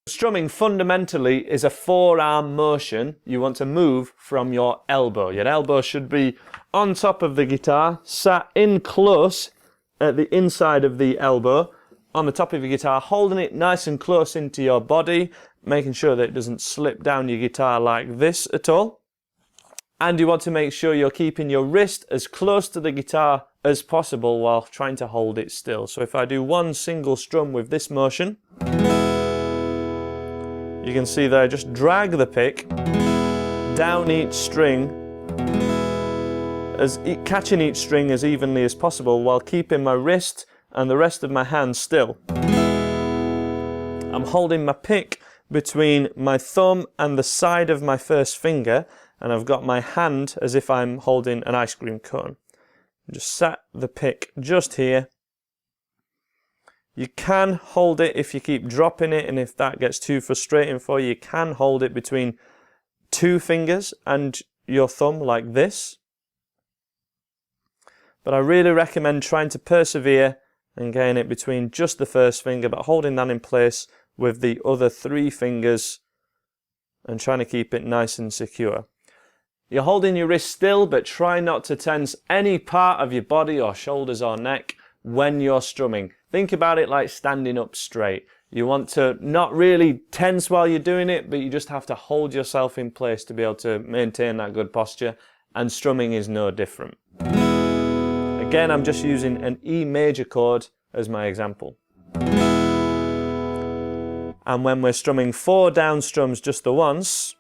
Strumming fundamentally is a forearm motion. You want to move from your elbow. Your elbow should be on top of the guitar, sat in close at the inside of the elbow, on the top of your guitar, holding it nice and close into your body, making sure that it doesn't slip down your guitar like this at all. And you want to make sure you're keeping your wrist as close to the guitar as possible while trying to hold it still. So if I do one single strum with this motion, you can see that I just drag the pick down each string, catching each string as evenly as possible while keeping my wrist and the rest of my hand still. I'm holding my pick between my thumb and the side of my first finger, and I've got my hand as if I'm holding an ice cream cone. Just sat the pick just here. You can hold it if you keep dropping it, and if that gets too frustrating for you, you can hold it between two fingers and your thumb like this. But I really recommend trying to persevere and getting it between just the first finger, but holding that in place with the other three fingers and trying to keep it nice and secure. You're holding your wrist still, but try not to tense any part of your body or shoulders or neck when you're strumming. Think about it like standing up straight. You want to not really tense while you're doing it, but you just have to hold yourself in place to be able to maintain that good posture, and strumming is no different. Again, I'm just using an E major chord as my example. And when we're strumming 4 down strums just the once,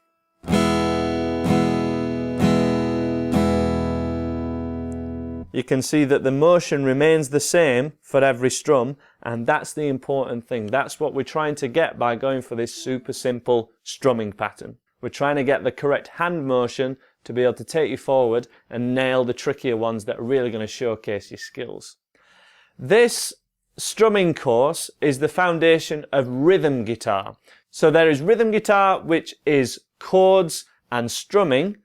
you can see that the motion remains the same for every strum, and that's the important thing. That's what we're trying to get by going for this super simple strumming pattern. We're trying to get the correct hand motion to be able to take you forward and nail the trickier ones that are really going to showcase your skills. This strumming course is the foundation of rhythm guitar. So there is rhythm guitar, which is chords and strumming,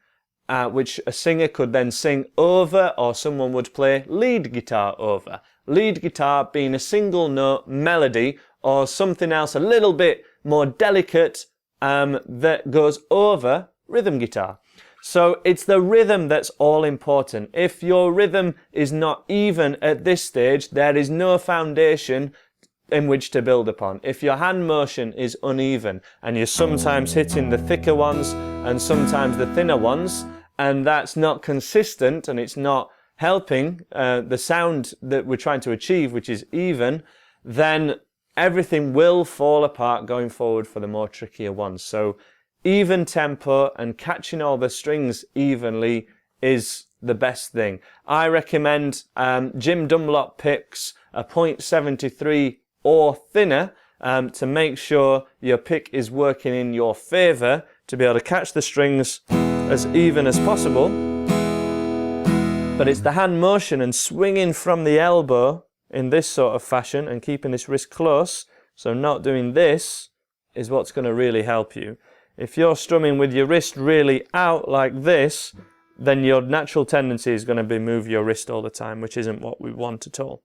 which a singer could then sing over, or someone would play lead guitar over. Lead guitar being a single note melody or something else a little bit more delicate that goes over rhythm guitar. So it's the rhythm that's all important. If your rhythm is not even at this stage, there is no foundation in which to build upon. If your hand motion is uneven and you're sometimes hitting the thicker ones and sometimes the thinner ones, and that's not consistent and it's not helping the sound that we're trying to achieve, which is even, then everything will fall apart going forward for the more trickier ones. So even tempo and catching all the strings evenly is the best thing. I recommend Jim Dunlop picks a .73 or thinner to make sure your pick is working in your favour to be able to catch the strings as even as possible. But it's the hand motion and swinging from the elbow in this sort of fashion and keeping this wrist close, so not doing this, is what's going to really help you. If you're strumming with your wrist really out like this, then your natural tendency is going to be move your wrist all the time, which isn't what we want at all.